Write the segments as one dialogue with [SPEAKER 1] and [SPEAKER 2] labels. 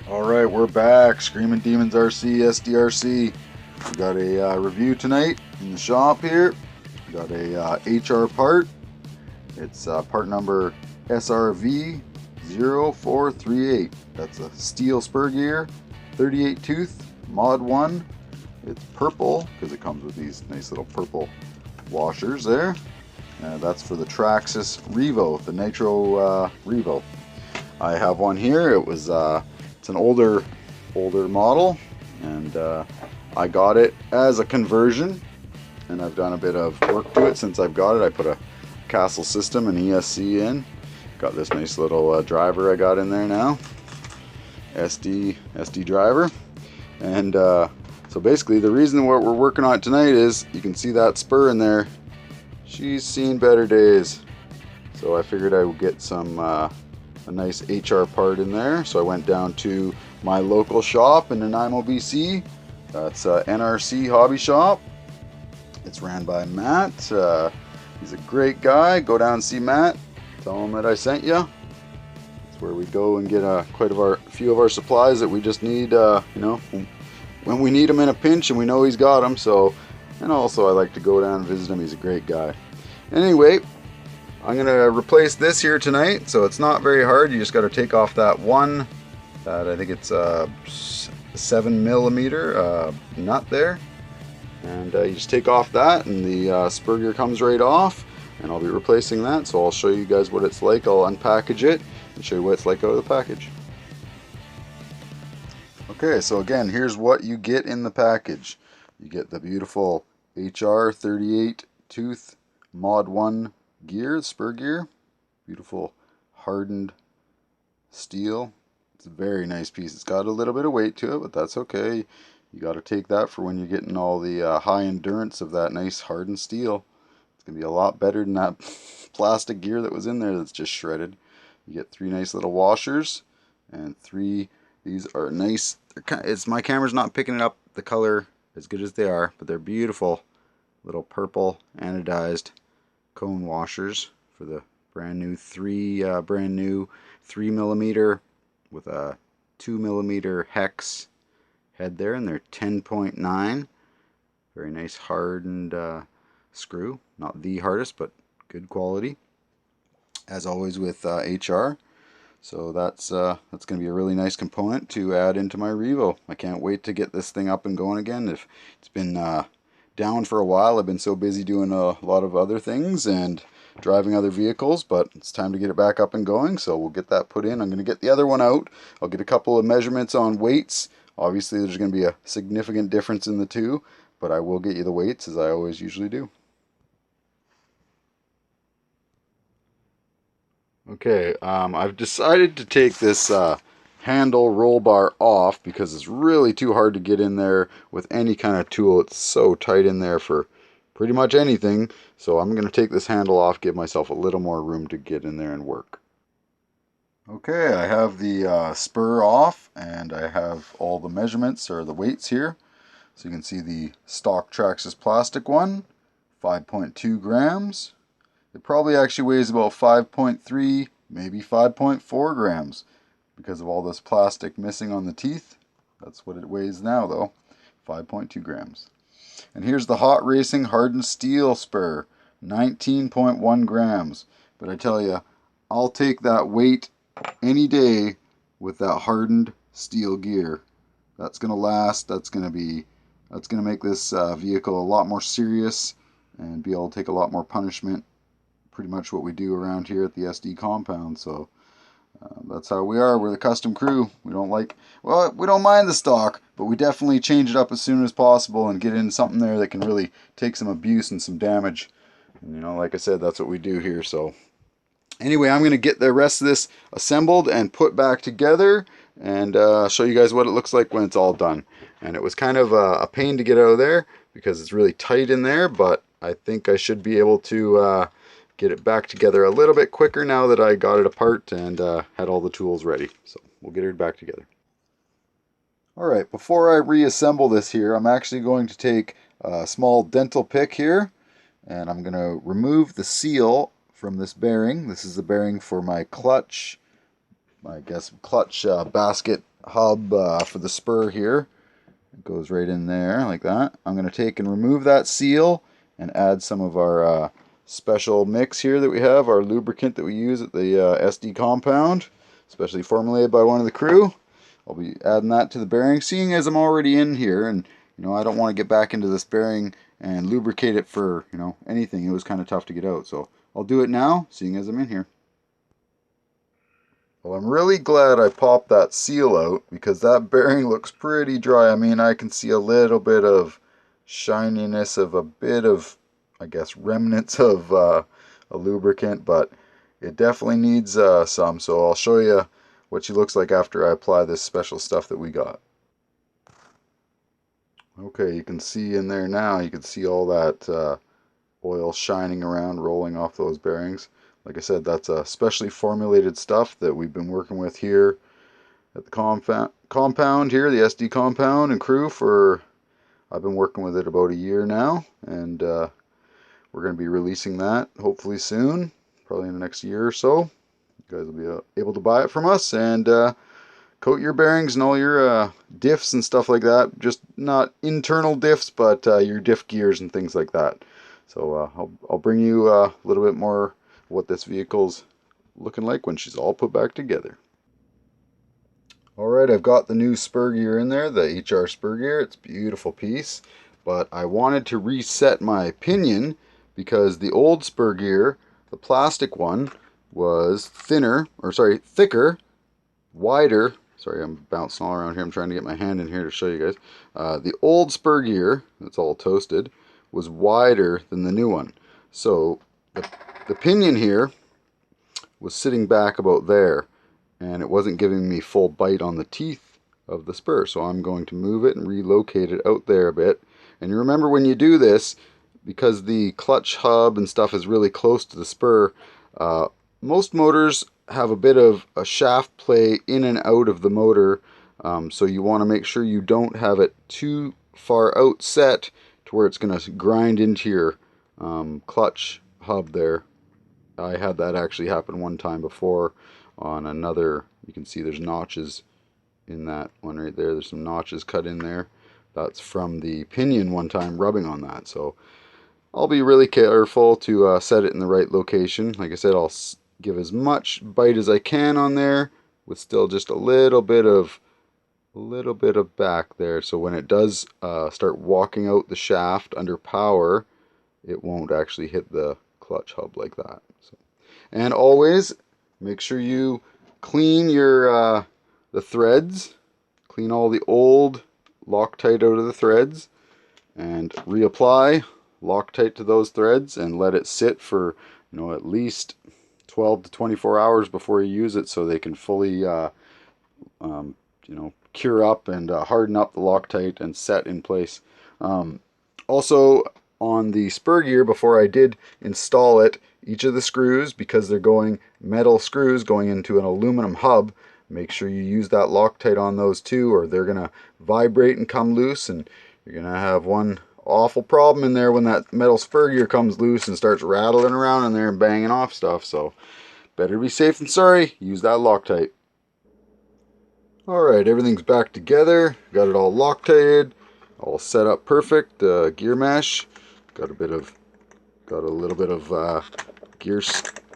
[SPEAKER 1] Alright, we're back. Screaming Demons RC, SDRC. We got a review tonight in the shop here. We got a HR part. It's part number SRV0438. That's a steel spur gear, 38 tooth, Mod.1. It's purple because it comes with these nice little purple washers there. That's for the TRAXXAS Revo, the Nitro Revo. I have one here. It's an older model, and I got it as a conversion, and I've done a bit of work to it since I've got it. I put a Castle system and ESC in. Got this nice little driver I got in there now, SD driver, and so basically the reason what we're working on tonight is you can see that spur in there. She's seen better days, so I figured I would get some a nice HR part in there. So I went down to my local shop in Nanaimo, BC. That's NRC Hobby Shop. It's ran by Matt. He's a great guy. Go down and see Matt. Tell him that I sent you. That's where we go and get quite a few of our supplies that we just need. You know, when we need them in a pinch, and we know he's got them. So, and also I like to go down and visit him. He's a great guy. Anyway, I'm going to replace this here tonight, so it's not very hard. You just got to take off that one, I think it's a 7mm nut there, and you just take off that, and the spur gear comes right off, and I'll be replacing that. So I'll show you guys what it's like. I'll unpackage it and show you what it's like out of the package. Okay, so again, here's what you get in the package. You get the beautiful HR 38 tooth Mod.1 gear, spur gear, beautiful hardened steel. It's a very nice piece. It's got a little bit of weight to it, but that's okay. You got to take that for when you're getting all the high endurance of that nice hardened steel. It's gonna be a lot better than that plastic gear that was in there that's just shredded. You get 3 nice little washers, and 3. These are nice. My camera's not picking it up the color as good as they are, but they're beautiful little purple anodized cone washers for the brand new 3mm with a 2mm hex head there, and they're 10.9. Very nice hardened screw. Not the hardest, but good quality, as always with HR. So that's going to be a really nice component to add into my Revo. I can't wait to get this thing up and going again. If it's been down for a while, I've been so busy doing a lot of other things and driving other vehicles, but it's time to get it back up and going, so we'll get that put in. I'm going to get the other one out. I'll get a couple of measurements on weights. Obviously there's going to be a significant difference in the two, but I will get you the weights as I always usually do. Okay, I've decided to take this handle roll bar off because it's really too hard to get in there with any kind of tool. It's so tight in there for pretty much anything. So I'm going to take this handle off, give myself a little more room to get in there and work. Okay, I have the spur off, and I have all the measurements or the weights here. So you can see the stock TRAXXAS plastic one, 5.2 grams. It probably actually weighs about 5.3, maybe 5.4 grams because of all this plastic missing on the teeth. That's what it weighs now though, 5.2 grams. And here's the Hot Racing hardened steel spur, 19.1 grams. But I tell you, I'll take that weight any day with that hardened steel gear. That's going to last. That's going to make this vehicle a lot more serious and be able to take a lot more punishment. Pretty much what we do around here at the SD compound. So that's how we are. We're the custom crew. We don't mind the stock, but we definitely change it up as soon as possible and get in something there that can really take some abuse and some damage. And, you know, like I said, that's what we do here. So anyway, I'm going to get the rest of this assembled and put back together and show you guys what it looks like when it's all done. And it was kind of a pain to get out of there because it's really tight in there, but I think I should be able to get it back together a little bit quicker now that I got it apart and had all the tools ready. So we'll get it back together. Alright, before I reassemble this here, I'm actually going to take a small dental pick here, and I'm going to remove the seal from this bearing. This is the bearing for my clutch, I guess clutch basket hub for the spur here. It goes right in there like that. I'm going to take and remove that seal and add some of our special mix here that we have, our lubricant that we use at the SD compound, specially formulated by one of the crew. I'll be adding that to the bearing, seeing as I'm already in here, and I don't want to get back into this bearing and lubricate it for anything. It was kind of tough to get out, so I'll do it now, seeing as I'm in here. Well, I'm really glad I popped that seal out because that bearing looks pretty dry. I mean, I can see a little bit of shininess of a bit of, I guess, remnants of a lubricant, but it definitely needs some. So I'll show you what she looks like after I apply this special stuff that we got. Okay, you can see in there now, you can see all that oil shining around, rolling off those bearings. Like I said, that's a specially formulated stuff that we've been working with here at the compound here, the SD compound and crew for, I've been working with it about a year now, and we're going to be releasing that hopefully soon, probably in the next year or so. You guys will be able to buy it from us and coat your bearings and all your diffs and stuff like that. Just not internal diffs, but your diff gears and things like that. So I'll bring you a little bit more what this vehicle's looking like when she's all put back together. Alright, I've got the new spur gear in there, the HR spur gear. It's a beautiful piece, but I wanted to reset my pinion because the old spur gear, the plastic one, was thicker, wider. Sorry, I'm bouncing all around here. I'm trying to get my hand in here to show you guys. The old spur gear, that's all toasted, was wider than the new one. So the pinion here was sitting back about there, and it wasn't giving me full bite on the teeth of the spur. So I'm going to move it and relocate it out there a bit. And you remember when you do this, because the clutch hub and stuff is really close to the spur, most motors have a bit of a shaft play in and out of the motor, so you want to make sure you don't have it too far out set to where it's going to grind into your clutch hub there. I had that actually happen one time before on another. You can see there's notches in that one right there. There's some notches cut in there. That's from the pinion one time rubbing on that. So I'll be really careful to set it in the right location. Like I said, I'll give as much bite as I can on there with still just a little bit of back there, so when it does start walking out the shaft under power, it won't actually hit the clutch hub like that. So, and always make sure you clean your the threads, clean all the old Loctite out of the threads, and reapply Loctite to those threads and let it sit for at least 12 to 24 hours before you use it, so they can fully cure up and harden up the Loctite and set in place. Also on the spur gear, before I did install it, each of the screws, because they're going metal screws going into an aluminum hub, make sure you use that Loctite on those too, or they're gonna vibrate and come loose, and you're gonna have one awful problem in there when that metal spur gear comes loose and starts rattling around in there and banging off stuff. So better be safe than sorry, use that Loctite. Alright, everything's back together, got it all Loctited, all set up perfect. Gear mesh, got a little bit of gear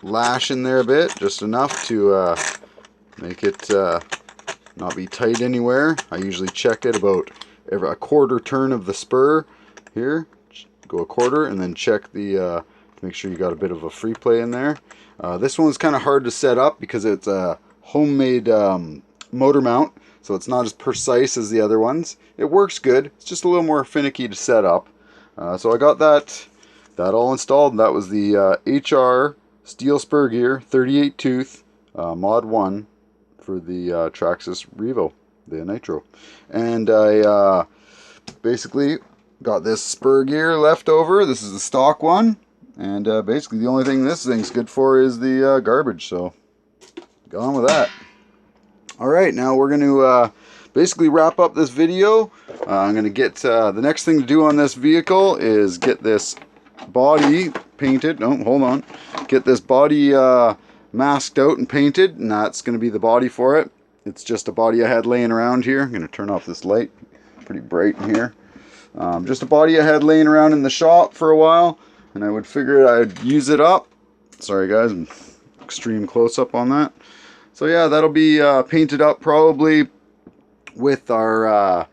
[SPEAKER 1] lash in there a bit, just enough to make it not be tight anywhere. I usually check it about a quarter turn of the spur here, go a quarter, and then check the make sure you got a bit of a free play in there. This one's kind of hard to set up because it's a homemade motor mount, so it's not as precise as the other ones. It works good, it's just a little more finicky to set up. So I got that all installed, and that was the HR steel spur gear 38 tooth Mod.1 for the TRAXXAS Revo, the Nitro. And I basically got this spur gear left over. This is the stock one, and basically the only thing this thing's good for is the garbage, so go on with that. Alright, now we're going to basically wrap up this video. I'm going to get the next thing to do on this vehicle is get this body painted. No, hold on. Get this body masked out and painted, and that's going to be the body for it. it's just a body I had laying around here. I'm going to turn off this light. Pretty bright in here. Just a body I had laying around in the shop for a while, and I would figure I'd use it up. Sorry guys, extreme close-up on that. So yeah, that'll be painted up probably with our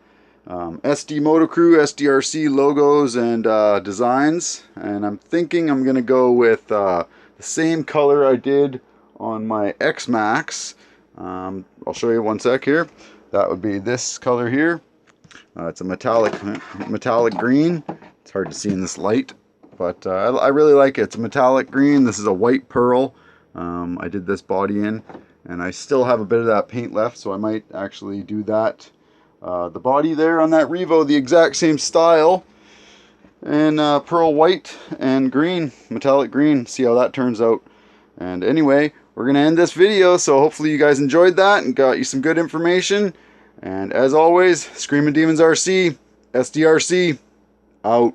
[SPEAKER 1] SD Motocrew, SDRC logos and designs. And I'm thinking I'm going to go with the same color I did on my X-Max. I'll show you one sec here. That would be this color here. It's a metallic green. It's hard to see in this light, but I really like it. It's a metallic green. This is a white pearl. I did this body in, and I still have a bit of that paint left, so I might actually do that. The body there on that Revo, the exact same style, and pearl white and green, metallic green. See how that turns out. And anyway, we're going to end this video, so hopefully you guys enjoyed that and got you some good information. And as always, Screaming Demons RC, SDRC, out.